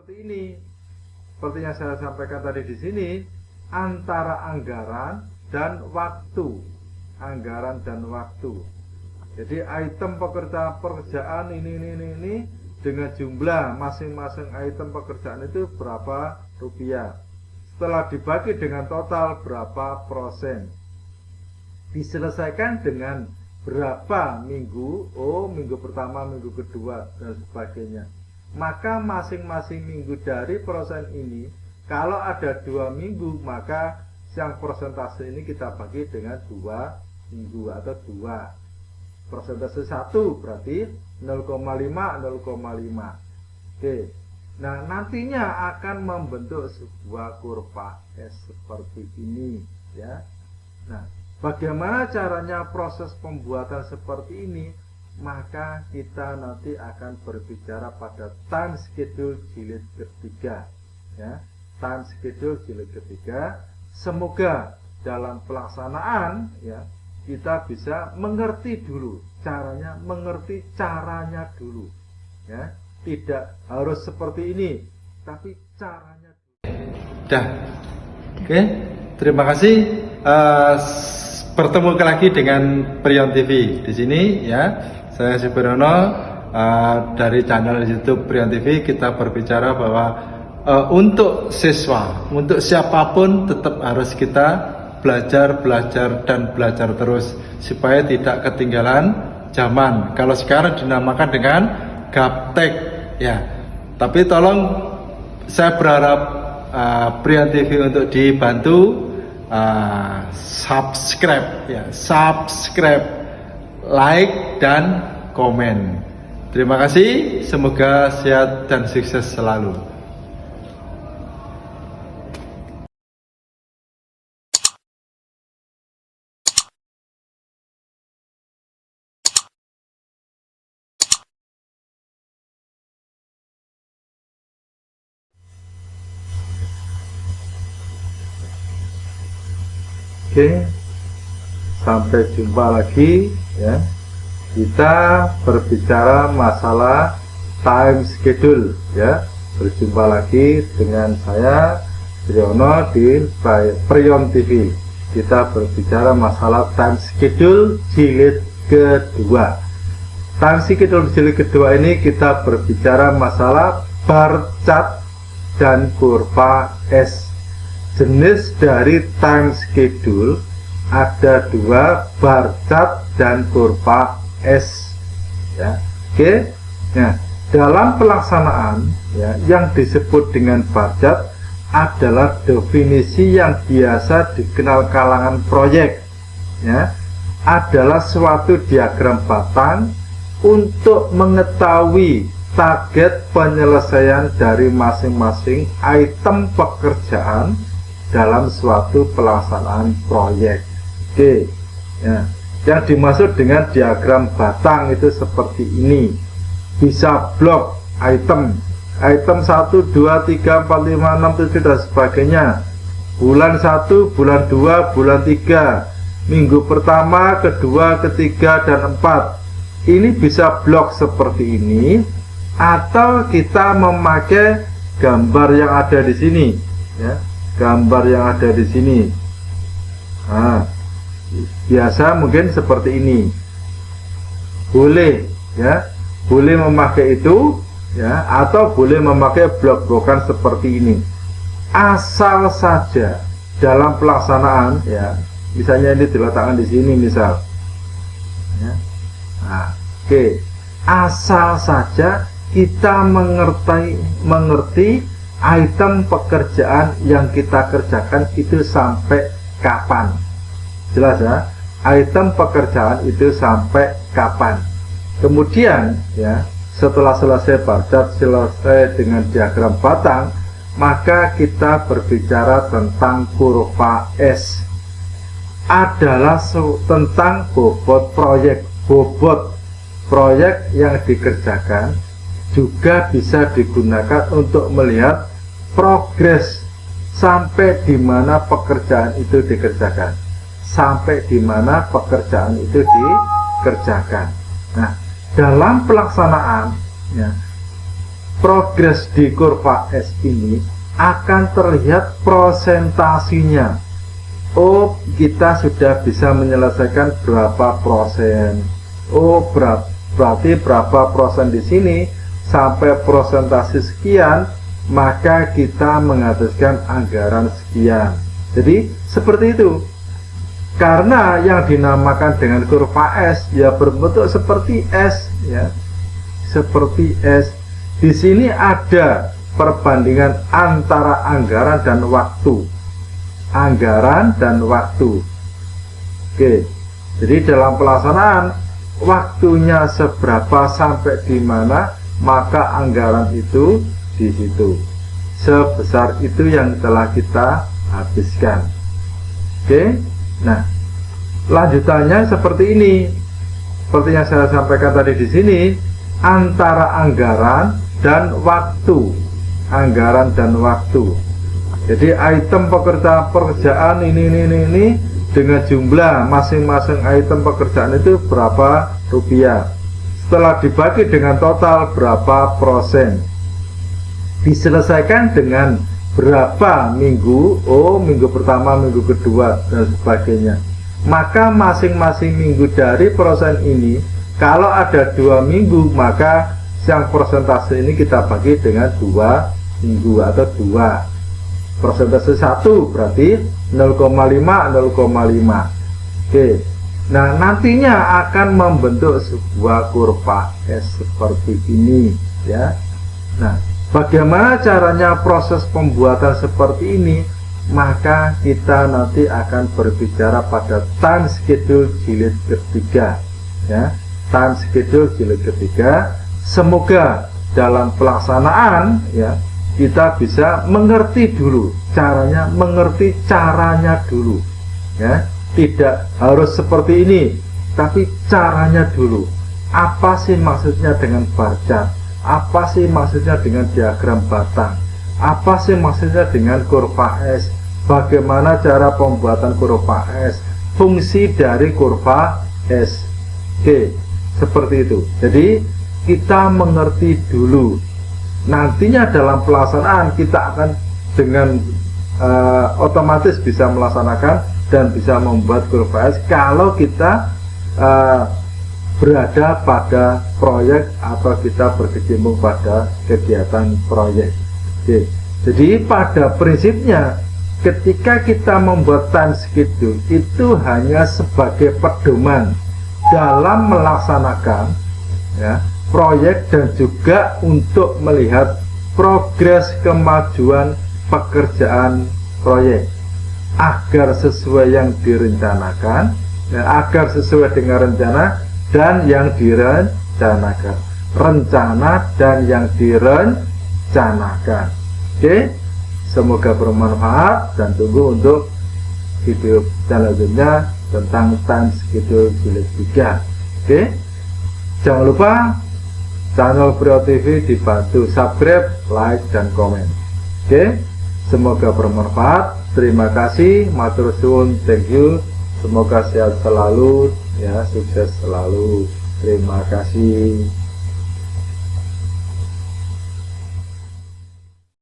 seperti ini. Seperti yang saya sampaikan tadi di sini, antara anggaran dan waktu. Anggaran dan waktu. Jadi item pekerjaan ini dengan jumlah masing-masing item pekerjaan itu berapa rupiah. Setelah dibagi dengan total berapa persen. Diselesaikan dengan berapa minggu, minggu pertama, minggu kedua, dan sebagainya. Maka masing-masing minggu dari persen ini, kalau ada 2 minggu, maka yang persentase ini kita bagi dengan 2 minggu atau 2. Persentase 1 berarti 0,5. Oke. Nah, nantinya akan membentuk sebuah kurva S seperti ini, ya. Nah, bagaimana caranya proses pembuatan seperti ini? Maka kita nanti akan berbicara pada time schedule jilid ketiga, ya. Time schedule jilid ketiga. Semoga dalam pelaksanaan, ya, kita bisa mengerti dulu caranya, mengerti caranya dulu, ya. Tidak harus seperti ini, tapi caranya dulu. Dah. Oke, terima kasih. Bertemu lagi dengan Prion TV di sini, ya. Saya Supriyono dari channel YouTube Prion TV. Kita berbicara bahwa untuk siswa, untuk siapapun tetap harus kita belajar terus supaya tidak ketinggalan zaman. Kalau sekarang dinamakan dengan gaptek, ya. Tapi tolong saya berharap Prion TV untuk dibantu subscribe, ya, like dan komen. Terima kasih, semoga sehat dan sukses selalu. Oke, sampai jumpa lagi, ya. Kita berbicara masalah time schedule, ya. Berjumpa lagi dengan saya Supriyono di Prion TV. Kita berbicara masalah time schedule jilid kedua. Time schedule jilid kedua ini kita berbicara masalah bar chart dan kurva S. Jenis dari time schedule ada 2, bar chart dan kurva S, ya. Oke. Nah, dalam pelaksanaan, ya, yang disebut dengan bar chart adalah definisi yang biasa dikenal kalangan proyek, ya, adalah suatu diagram batang untuk mengetahui target penyelesaian dari masing-masing item pekerjaan dalam suatu pelaksanaan proyek. Oke, ya. Yang dimaksud dengan diagram batang itu seperti ini. Bisa blok item 1, 2, 3, 4, 5, 6, 7 dan sebagainya. Bulan 1, bulan 2, bulan 3, minggu pertama, kedua, ketiga, dan 4. Ini bisa blok seperti ini, atau kita memakai gambar yang ada di sini, ya. Gambar yang ada di sini. Nah, biasa mungkin seperti ini. Boleh, ya. Boleh memakai itu, ya, atau boleh memakai blok-blokan seperti ini. Asal saja dalam pelaksanaan, ya. Misalnya ini diletakkan di sini, misal. Ya. Nah, oke. Asal saja kita mengerti item pekerjaan yang kita kerjakan itu sampai kapan. Jelas, ya? Item pekerjaan itu sampai kapan. Kemudian, ya, setelah selesai bar chart, selesai dengan diagram batang, maka kita berbicara tentang kurva S. Adalah tentang bobot proyek. Bobot proyek yang dikerjakan juga bisa digunakan untuk melihat progres sampai di mana pekerjaan itu dikerjakan, sampai di mana pekerjaan itu dikerjakan. Nah, dalam pelaksanaan, ya, progres di kurva S ini akan terlihat prosentasinya. Oh, kita sudah bisa menyelesaikan berapa persen. Oh, berarti berapa persen di sini sampai prosentasi sekian, maka kita menghabiskan anggaran sekian. Jadi seperti itu. Karena yang dinamakan dengan kurva S ya berbentuk seperti S ya. Seperti S. Di sini ada perbandingan antara anggaran dan waktu. Anggaran dan waktu. Oke. Jadi dalam pelaksanaan waktunya seberapa sampai di mana, maka anggaran itu di situ. Sebesar itu yang telah kita habiskan. Oke. Nah, lanjutannya seperti ini. Seperti yang saya sampaikan tadi di sini, antara anggaran dan waktu. Anggaran dan waktu. Jadi item pekerjaan ini dengan jumlah masing-masing item pekerjaan itu berapa rupiah. Setelah dibagi dengan total berapa persen. Diselesaikan dengan berapa minggu, oh minggu pertama, minggu kedua, dan sebagainya. Maka masing-masing minggu dari persen ini, kalau ada 2 minggu, maka yang persentase ini kita bagi dengan 2 minggu atau 2. Persentase 1 berarti 0,5, 0,5. Oke. Nah, nantinya akan membentuk sebuah kurva S seperti ini, ya. Nah, bagaimana caranya proses pembuatan seperti ini? Maka kita nanti akan berbicara pada time schedule jilid ketiga, ya. Time schedule jilid ketiga. Semoga dalam pelaksanaan ya kita bisa mengerti dulu caranya, mengerti caranya dulu, ya. Tidak harus seperti ini, tapi caranya dulu. Apa sih maksudnya dengan bar chart? Apa sih maksudnya dengan diagram batang? Apa sih maksudnya dengan kurva S? Bagaimana cara pembuatan kurva S? Fungsi dari kurva S. Oke, seperti itu. Jadi kita mengerti dulu. Nantinya dalam pelaksanaan kita akan dengan otomatis bisa melaksanakan dan bisa membuat kurva S kalau kita berada pada proyek atau kita berkecimpung pada kegiatan proyek. Oke. Jadi pada prinsipnya ketika kita membuat time schedule itu hanya sebagai pedoman dalam melaksanakan ya, proyek dan juga untuk melihat progres kemajuan pekerjaan proyek agar sesuai yang direncanakan, ya, agar sesuai dengan rencana dan yang direncanakan, rencana dan yang direncanakan. Oke, semoga bermanfaat dan tunggu untuk video selanjutnya tentang time schedule jilid 3. Oke, jangan lupa channel Priyo TV dibantu subscribe, like dan komen. Oke, semoga bermanfaat. Terima kasih, matur suwun, thank you. Semoga sehat selalu, ya, sukses selalu. Terima kasih.